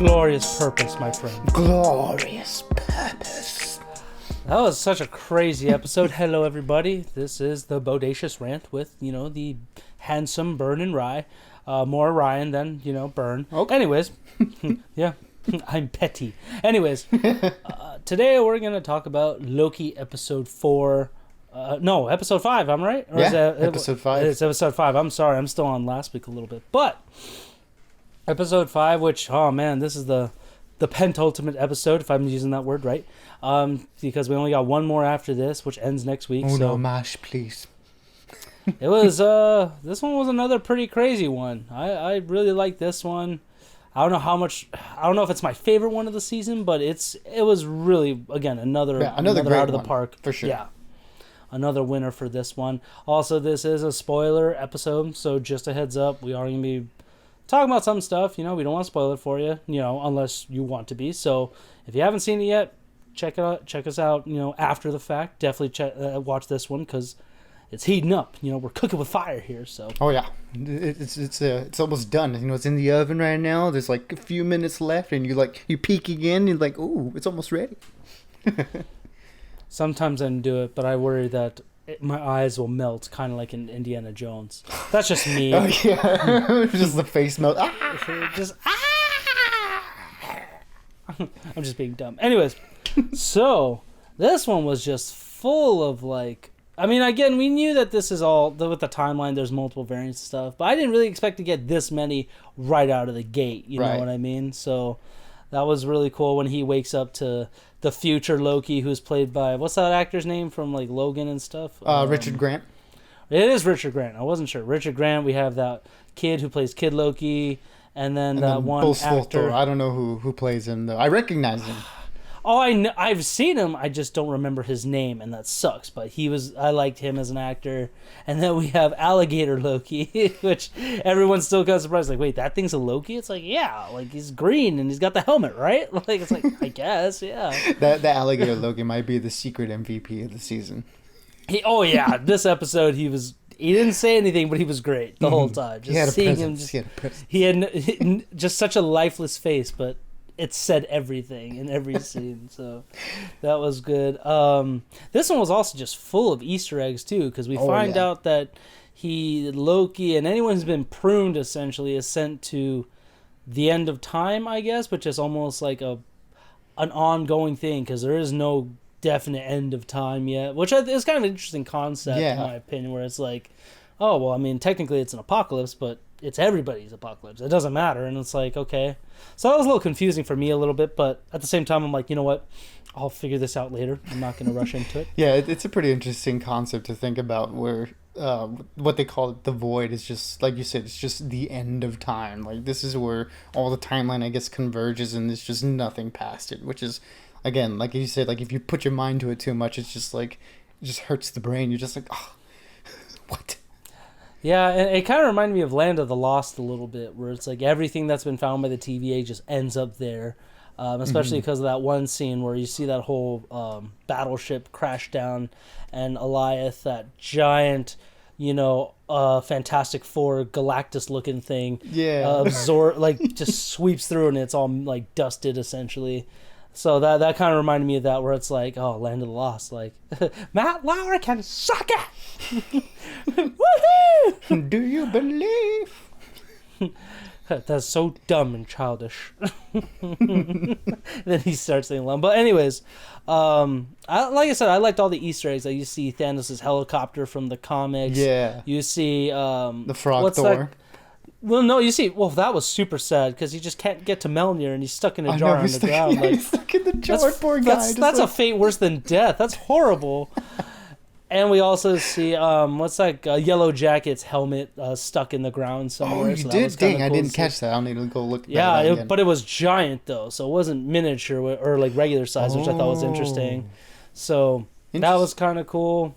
glorious purpose, my friend. Glorious purpose. That was such a crazy episode. Hello, everybody. This is the Bodacious Rant with, the handsome Burn and Rye. More Ryan than, Burn. Okay. Anyways, yeah, I'm petty. Anyways, today we're going to talk about Loki episode 4. No, episode 5, I'm right? Or episode 5. It's episode 5. I'm sorry, I'm still on last week a little bit. But episode 5, which, oh man, this is the penultimate episode, if I'm using that word right. Because we only got one more after this, which ends next week. Oh, so no, mash, please. it was, this one was another pretty crazy one. I really like this one. I don't know if it's my favorite one of the season, but it was really, again, another great out of the one, park. for sure. Yeah. Another winner for this one. Also, this is a spoiler episode, so just a heads up, we are going to be talking about some stuff. We don't want to spoil it for you, unless you want to be. So if you haven't seen it yet, check us out, after the fact. Definitely watch this one because it's heating up. We're cooking with fire here. So. Oh yeah, it's almost done. It's in the oven right now. There's like a few minutes left, and you peek again, and you're like, ooh, it's almost ready. Sometimes I do it, but I worry that my eyes will melt, kind of like in Indiana Jones. That's just me. Oh yeah, just the face melt. Just I'm just being dumb. Anyways, so this one was just full of again, we knew that this is all with the timeline. There's multiple variants and stuff, but I didn't really expect to get this many right out of the gate. You know what I mean? So that was really cool when he wakes up to the future Loki, who's played by, what's that actor's name from Logan and stuff? Richard Grant. It is Richard Grant. I wasn't sure. Richard Grant. We have that kid who plays Kid Loki, and then that one actor. I don't know who plays him though. I recognize him. Oh, I've seen him. I just don't remember his name, and that sucks. But I liked him as an actor. And then we have Alligator Loki, which everyone's still kind of surprised. Like, wait, that thing's a Loki? It's like, yeah, he's green and he's got the helmet, right? It's like, I guess, yeah. That Alligator Loki might be the secret MVP of the season. This episode he didn't say anything, but he was great the whole time. Just seeing him, he had just such a lifeless face, but it said everything in every scene, so that was good. This one was also just full of Easter eggs too, because we find out that Loki and anyone who's been pruned essentially is sent to the end of time, I guess, which is almost like an ongoing thing because there is no definite end of time yet, which is kind of an interesting concept in my opinion, where it's like, oh well, I mean technically it's an apocalypse, but it's everybody's apocalypse. It doesn't matter. And it's like, okay. So that was a little confusing for me a little bit, but at the same time, I'm like, you know what? I'll figure this out later. I'm not going to rush into it. Yeah, it's a pretty interesting concept to think about where what they call it, the void, is just, like you said, it's just the end of time. Like, this is where all the timeline, I guess, converges and there's just nothing past it, which is, again, like you said, like if you put your mind to it too much, it's just like, it just hurts the brain. You're just like, oh, what? Yeah, and it kind of reminded me of Land of the Lost a little bit, where it's like everything that's been found by the TVA just ends up there, especially because of that one scene where you see that whole battleship crash down, and Eliath, that giant, Fantastic Four Galactus-looking thing, just sweeps through, and it's all dusted essentially. So that kind of reminded me of that, where it's like, oh, Land of the Lost, like, Matt Lauer can suck it! Woohoo! Do you believe? That's so dumb and childish. Then he starts singing along. But anyways, like I said, I liked all the Easter eggs. Like, you see Thanos' helicopter from the comics. Yeah. You see... the Frog Thor. Well, no, you see, that was super sad because he just can't get to Mjolnir and he's stuck in a jar on the ground. He's stuck in the jar, poor guy. That's a fate worse than death. That's horrible. And we also see, Yellow Jacket's helmet stuck in the ground somewhere. Oh, you did? Dang, cool. I didn't catch that. I'll need to go look at that again. But it was giant, though, so it wasn't miniature or regular size, which I thought was interesting. So that was kind of cool.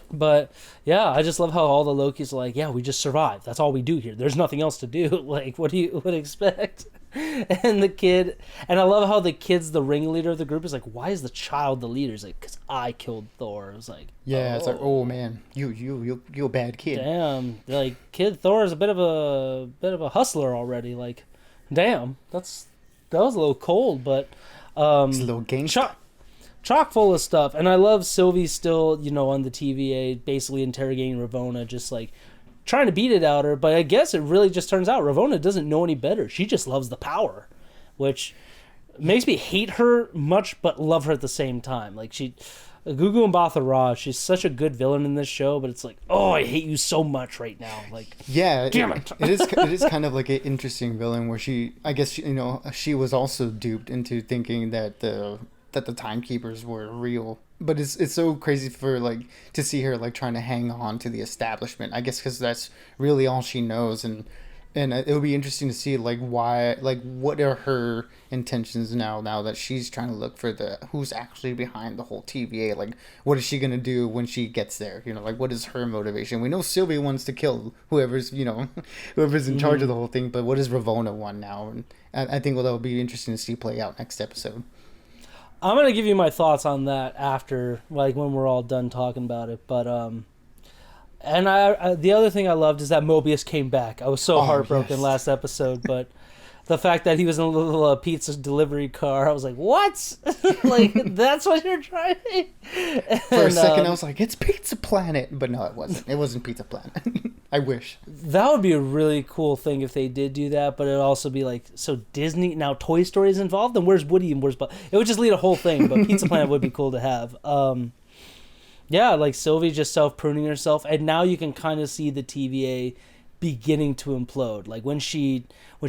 But yeah, I just love how all the Lokis are like, yeah, we just survived. That's all we do here. There's nothing else to do. Like, what do you would expect? And the kid, and I love how the kid's the ringleader of the group. Is like, why is the child the leader? He's like, because I killed Thor. It was like, yeah, it's like, oh man, you a bad kid. Damn, like Kid Thor is a bit of a hustler already. Like, damn, that's that was a little cold, but It's a little gangster. Chock full of stuff. And I love Sylvie still, on the TVA, basically interrogating Ravonna, just like trying to beat it out of her. But I guess it really just turns out Ravonna doesn't know any better. She just loves the power, which makes me hate her much, but love her at the same time. Like Gugu Mbatha Raw, she's such a good villain in this show, but it's like, oh, I hate you so much right now. Like, yeah, damn it. It is kind of like an interesting villain where she was also duped into thinking that the timekeepers were real. But it's so crazy for to see her trying to hang on to the establishment. I guess because that's really all she knows, and it would be interesting to see why, what are her intentions now that she's trying to look for who's actually behind the whole TVA. What is she gonna do when she gets there? What is her motivation? We know Sylvie wants to kill whoever's whoever's in charge of the whole thing, but what does Ravonna want now? And I think that will be interesting to see play out next episode. I'm going to give you my thoughts on that after, when we're all done talking about it. But, and the other thing I loved is that Mobius came back. I was so heartbroken last episode, but the fact that he was in a little pizza delivery car, I was like, what? That's what you're trying? For a second, I was like, it's Pizza Planet. But no, it wasn't. It wasn't Pizza Planet. I wish. That would be a really cool thing if they did do that, but it'd also be so Disney, now Toy Story is involved, and where's Woody and where's Buzz? It would just lead a whole thing, but Pizza Planet would be cool to have. Sylvie just self-pruning herself, and now you can kind of see the TVA beginning to implode. When she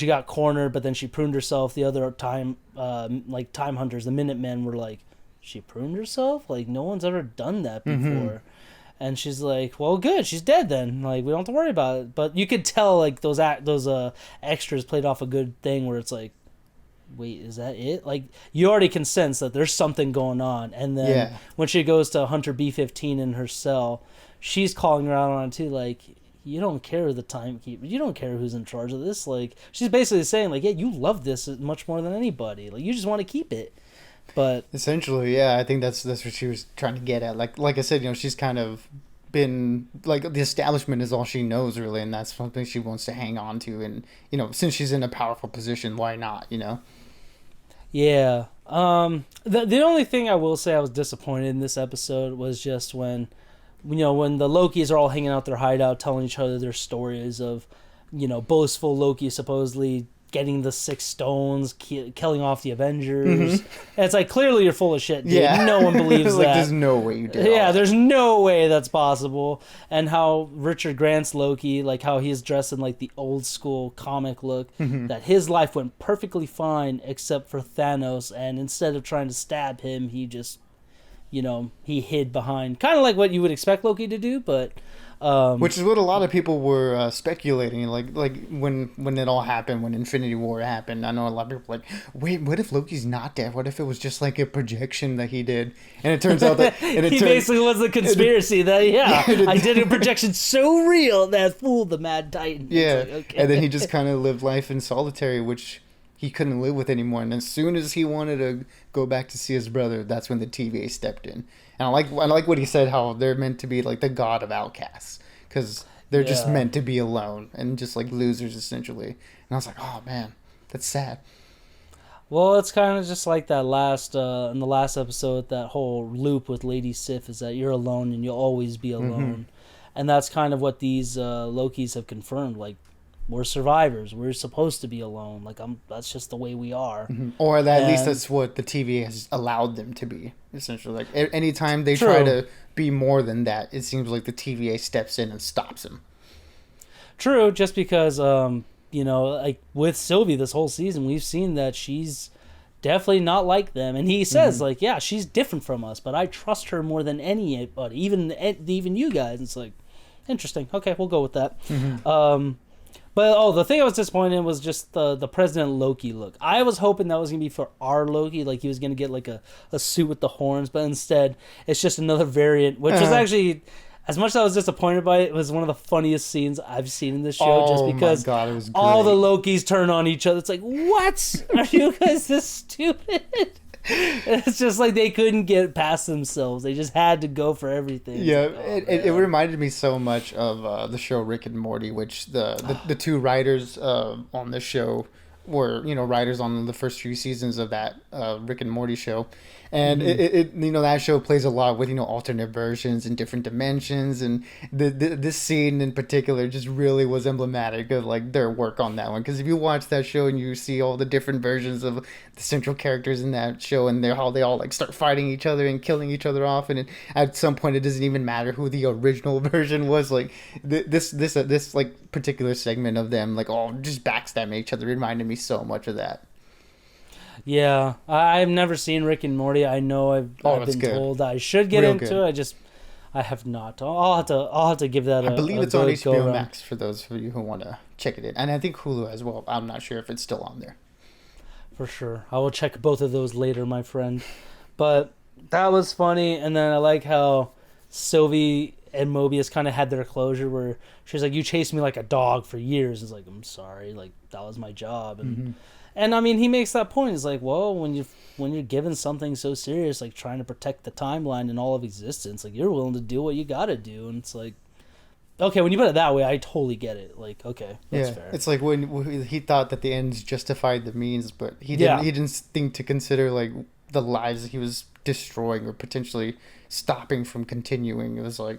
got cornered, but then she pruned herself. The other time, time hunters, the Minutemen were like, she pruned herself? No one's ever done that before. Mm-hmm. And she's like, well, good, she's dead then. We don't have to worry about it. But you could tell those extras played off a good thing where it's like, wait, is that it? You already can sense that there's something going on. And then when she goes to Hunter B-15 in her cell, she's calling her out on it too, you don't care the timekeeper. You don't care who's in charge of this. She's basically saying, yeah, you love this much more than anybody. You just want to keep it. But essentially, yeah, I think that's what she was trying to get at. Like I said, she's kind of been the establishment is all she knows really, and that's something she wants to hang on to. And since she's in a powerful position, why not? Yeah. The only thing I will say I was disappointed in this episode was just when the Lokis are all hanging out their hideout, telling each other their stories of, boastful Loki supposedly getting the 6 stones, killing off the Avengers. Mm-hmm. And it's clearly you're full of shit, dude. Yeah. No one believes that. There's no way you did. Yeah, there's no way that's possible. And how Richard Grant's Loki, how he's dressed in the old school comic look, that his life went perfectly fine except for Thanos, and instead of trying to stab him, he just he hid behind, kind of what you would expect Loki to do, but which is what a lot of people were speculating, when it all happened, when Infinity War happened. I know a lot of people were like, wait, what if Loki's not dead? What if it was just a projection that he did? And it turns out that he basically was the conspiracy that I did a projection so real that fooled the Mad Titan. Yeah, okay. And then he just kind of lived life in solitary, which he couldn't live with anymore. And as soon as he wanted to go back to see his brother, that's when the TVA stepped in. And I like what he said, how they're meant to be the god of outcasts, because they're just meant to be alone and just losers essentially. And I was like, oh man, that's sad. Well, it's kind of just like that last in the last episode, that whole loop with Lady Sif is that you're alone and you'll always be alone. Mm-hmm. And that's kind of what these Lokis have confirmed. We're survivors. We're supposed to be alone. That's just the way we are. Mm-hmm. Or at least that's what the TV has allowed them to be. Essentially, anytime they try to be more than that, it seems like the TVA steps in and stops them. True, just because with Sylvie this whole season, we've seen that she's definitely not like them, and he says yeah, she's different from us, but I trust her more than anybody, even you guys. It's interesting. Okay, we'll go with that. Mm-hmm. But the thing I was disappointed in was just the President Loki look. I was hoping that was gonna be for our Loki, he was gonna get a suit with the horns, but instead it's just another variant, which was actually, as much as I was disappointed by it, was one of the funniest scenes I've seen in this show. Just because my God, it was great. All the Lokis turn on each other. It's what? Are you guys this stupid? It's just they couldn't get past themselves. They just had to go for everything. Yeah, it reminded me so much of the show Rick and Morty, which the two writers on the show were writers on the first few seasons of that Rick and Morty show, and it that show plays a lot with alternate versions and different dimensions, and this scene in particular just really was emblematic of like their work on that one, because if you watch that show and you see all the different versions of the central characters in that show, and how they all like start fighting each other and killing each other off, and at some point it doesn't even matter who the original version was. Like this like particular segment of them like all just backstabbing each other reminded me so much of that. Yeah, I've never seen Rick and Morty. I know I've been told I should get into it. I have not. I'll have to give that. I believe it's on HBO Max for those of you who want to check it in, and I think Hulu as well. I'm not sure if it's still on there. For sure, I will check both of those later, my friend. But that was funny, and then I like how Sylvie and Mobius kind of had their closure, where she's like, "You chased me like a dog for years." It's like, "I'm sorry, like that was my job," and. And I mean, he makes that point. He's like, well, when you're given something so serious, like trying to protect the timeline and all of existence, like you're willing to do what you got to do. And it's like, okay, when you put it that way, I totally get it. Like, okay, that's fair. It's like when he thought that the ends justified the means, but he didn't. He didn't think to consider like the lives that he was destroying or potentially stopping from continuing. It was like,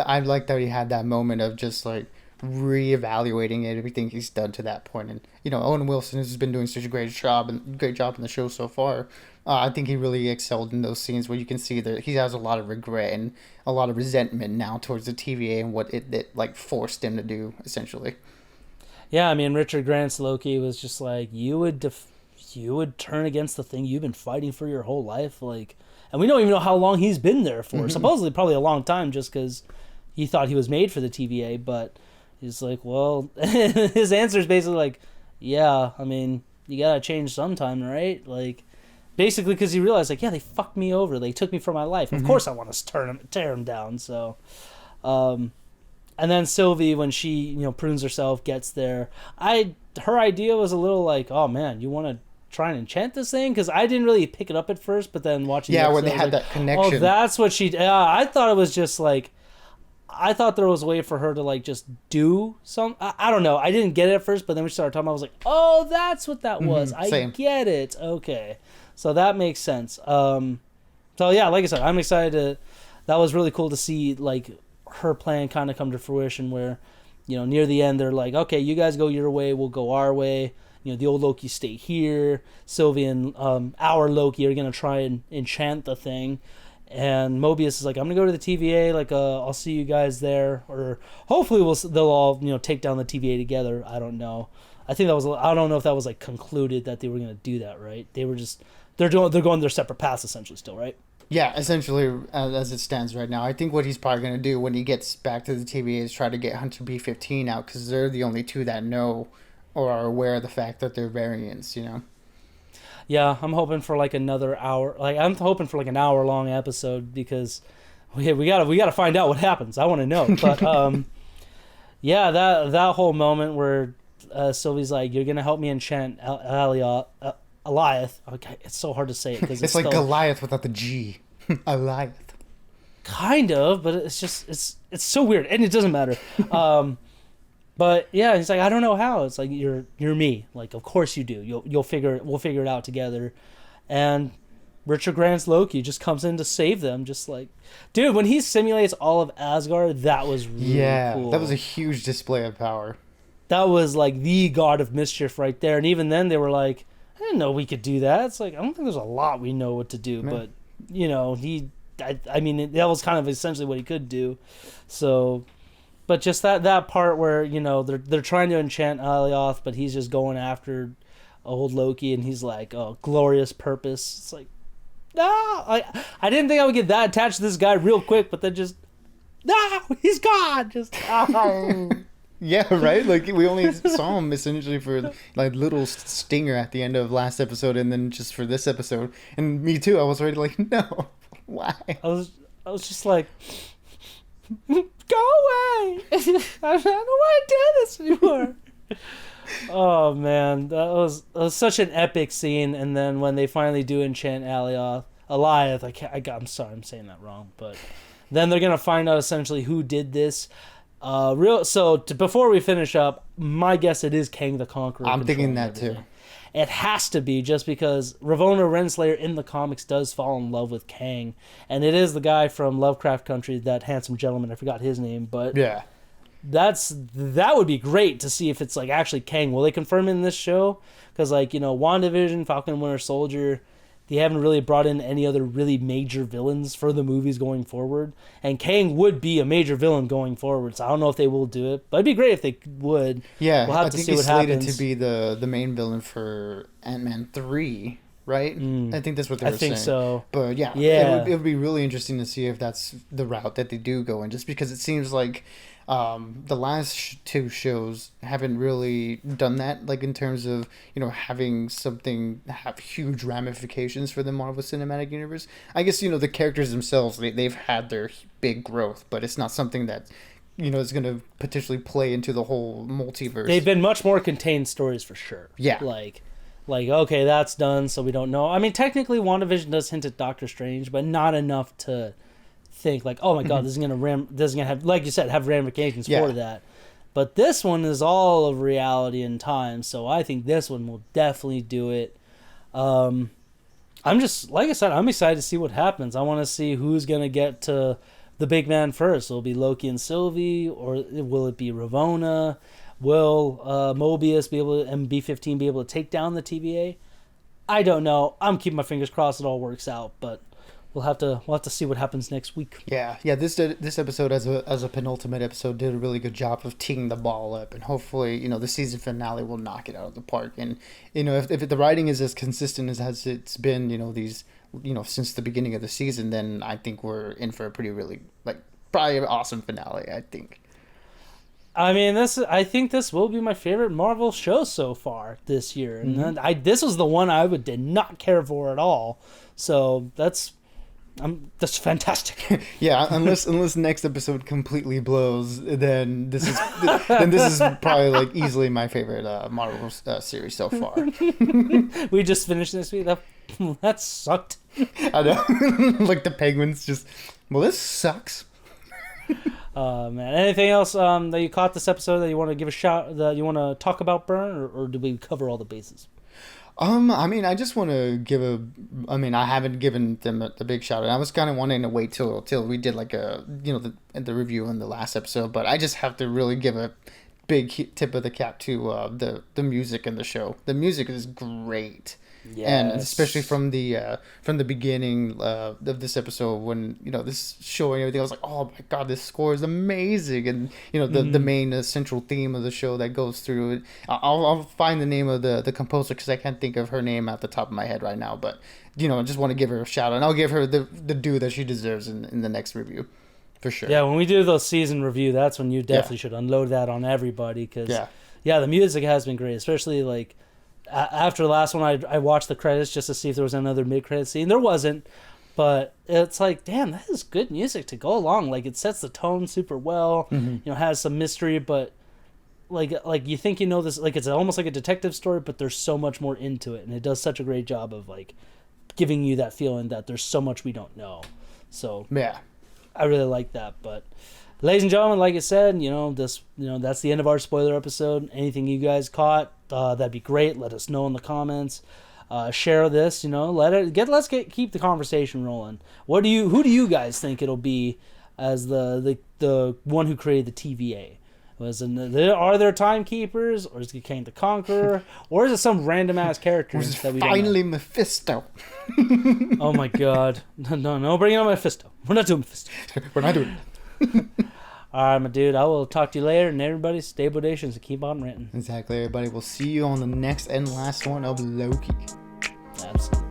I like that he had that moment of just like reevaluating everything he's done to that point. And Owen Wilson has been doing such a great job in the show so far. I think he really excelled in those scenes where you can see that he has a lot of regret and a lot of resentment now towards the TVA and what it like forced him to do essentially. Yeah, I mean, Richard Grant's Loki was just like, you would turn against the thing you've been fighting for your whole life, like, and we don't even know how long he's been there for. Supposedly probably a long time, just because he thought he was made for the TVA. But he's like, well, his answer is basically like, yeah, I mean, you gotta change sometime, right? Like, basically because he realized, like, yeah, they fucked me over. They took me for my life. Of course I want to tear him down. So, and then Sylvie, when she, prunes herself, gets there. Her idea was a little like, oh, man, you want to try and enchant this thing? Because I didn't really pick it up at first, but then watching the episode, where they had that connection. Oh, that's what she... I thought it was just like... I thought there was a way for her to like just do some. I don't know. I didn't get it at first, but then we started talking. I was like, "Oh, that's what that was. I get it. Okay, so that makes sense." So yeah, like I said, I'm excited. That was really cool to see like her plan kind of come to fruition. Where, near the end, they're like, "Okay, you guys go your way. We'll go our way. The old Loki stay here. Sylvie and our Loki are gonna try and enchant the thing." And Mobius is like, I'm gonna go to the TVA. Like, I'll see you guys there, or hopefully they'll all take down the TVA together. I don't know. I think that was. I don't know if that was like concluded that they were gonna do that. Right? They were just they're going their separate paths essentially still. Right? Yeah, essentially as it stands right now. I think what he's probably gonna do when he gets back to the TVA is try to get Hunter B-15 out, because they're the only two that know or are aware of the fact that they're variants. Yeah, I'm hoping for like another hour. Like, I'm hoping for like an hour-long episode, because we gotta find out what happens. I want to know. But yeah, that whole moment where Sylvie's like, "You're gonna help me enchant Alioth." Okay, it's so hard to say it because it's like Goliath without the G. Alioth. Kind of, but it's just it's so weird, and it doesn't matter. But yeah, he's like, I don't know how. It's like, you're me. Like, of course you do. We'll figure it out together. And Richard Grant's Loki just comes in to save them. Just like, dude, when he simulates all of Asgard, that was really cool. That was a huge display of power. That was like the god of mischief right there. And even then they were like, I didn't know we could do that. It's like, I don't think there's a lot we know what to do, but I mean, that was kind of essentially what he could do. So. But just that part where, they're trying to enchant Alioth, but he's just going after old Loki, and he's like, oh, glorious purpose. It's like, no! I didn't think I would get that attached to this guy real quick, but then just, no! He's gone! Just, oh. Yeah, right? Like, we only saw him essentially for, like, little stinger at the end of last episode, and then just for this episode. And me too, I was already like, no, why? I was just like... Go away! I don't want to do this anymore. Oh man, that was such an epic scene. And then when they finally do enchant Alioth, I'm sorry, I'm saying that wrong. But then they're gonna find out essentially who did this. Before we finish up, my guess it is Kang the Conqueror. I'm thinking that too. It has to be, just because Ravonna Renslayer in the comics does fall in love with Kang, and it is the guy from Lovecraft Country, that handsome gentleman. I forgot his name, but yeah, that would be great to see if it's like actually Kang. Will they confirm it in this show? Because like, you know, WandaVision, Falcon and Winter Soldier, they haven't really brought in any other really major villains for the movies going forward, and Kang would be a major villain going forward. So I don't know if they will do it, but it'd be great if they would. Yeah, we'll have to see what happens. I think he's slated to be the main villain for Ant-Man 3, right? I think that's what they were saying. I think so. But yeah, it would be really interesting to see if that's the route that they do go in, just because it seems like the last two shows haven't really done that, like in terms of, you know, having something have huge ramifications for the Marvel Cinematic Universe. I guess, you know, the characters themselves, they've had their big growth, but it's not something that, you know, is going to potentially play into the whole multiverse. They've been much more contained stories for sure. Yeah. Like, okay, that's done, so we don't know. I mean, technically, WandaVision does hint at Doctor Strange, but not enough to think like, oh my god, this is gonna have, like you said, have ramifications for that. But this one is all of reality and time, so I think this one will definitely do it. I'm just, like I said, I'm excited to see what happens. I want to see who's gonna get to the big man first. Will it be Loki and Sylvie, or will it be Ravonna? Will Mobius be able to, and B-15 be able to take down the TVA? I don't know. I'm keeping my fingers crossed it all works out, but we'll have to see what happens next week. Yeah. This episode as a penultimate episode did a really good job of teeing the ball up, and hopefully, you know, the season finale will knock it out of the park. And, you know, if the writing is as consistent as it's been, you know, since the beginning of the season, then I think we're in for a probably an awesome finale, I think. I mean, I think this will be my favorite Marvel show so far this year, and this was the one I did not care for at all. So that's fantastic. Yeah, unless next episode completely blows, then this is probably like easily my favorite Marvel series so far. We just finished this week. That sucked. I know. Like the Penguins just. Well, this sucks. Man, anything else that you caught this episode that you want to give a shout, that you want to talk about, Burn, or did we cover all the bases? I mean, I just want to I haven't given them the big shout out. I was kind of wanting to wait till we did like the review on the last episode, but I just have to really give a big tip of the cap to the music in the show. The music is great. Yes. And especially from the beginning of this episode, when, you know, this show and everything, I was like, oh my god, this score is amazing. And, you know, the main central theme of the show that goes through it, I'll find the name of the composer, because I can't think of her name at the top of my head right now, but, you know, I just want to give her a shout out, and I'll give her the due that she deserves in the next review, for sure. Yeah, when we do the season review, that's when you definitely should unload that on everybody, because the music has been great, especially like after the last one, I watched the credits just to see if there was another mid-credit scene. There wasn't, but it's like, damn, that is good music to go along. Like, it sets the tone super well. You know, has some mystery, but like you think you know this. Like, it's almost like a detective story, but there's so much more into it, and it does such a great job of like giving you that feeling that there's so much we don't know. So yeah, I really like that. But ladies and gentlemen, like I said, that's the end of our spoiler episode. Anything you guys caught, that'd be great. Let us know in the comments. Share this, let's keep the conversation rolling. Who do you guys think it'll be as the one who created the TVA? Are there timekeepers, or is it Kang the Conqueror, or is it some random ass character that we don't know? Finally Mephisto. Oh my god. No, bring on Mephisto. We're not doing Mephisto. We're not doing it. All right, my dude. I will talk to you later, and everybody stay bodacious and keep on ranting. Exactly, everybody. We'll see you on the next and last one of Loki. Absolutely.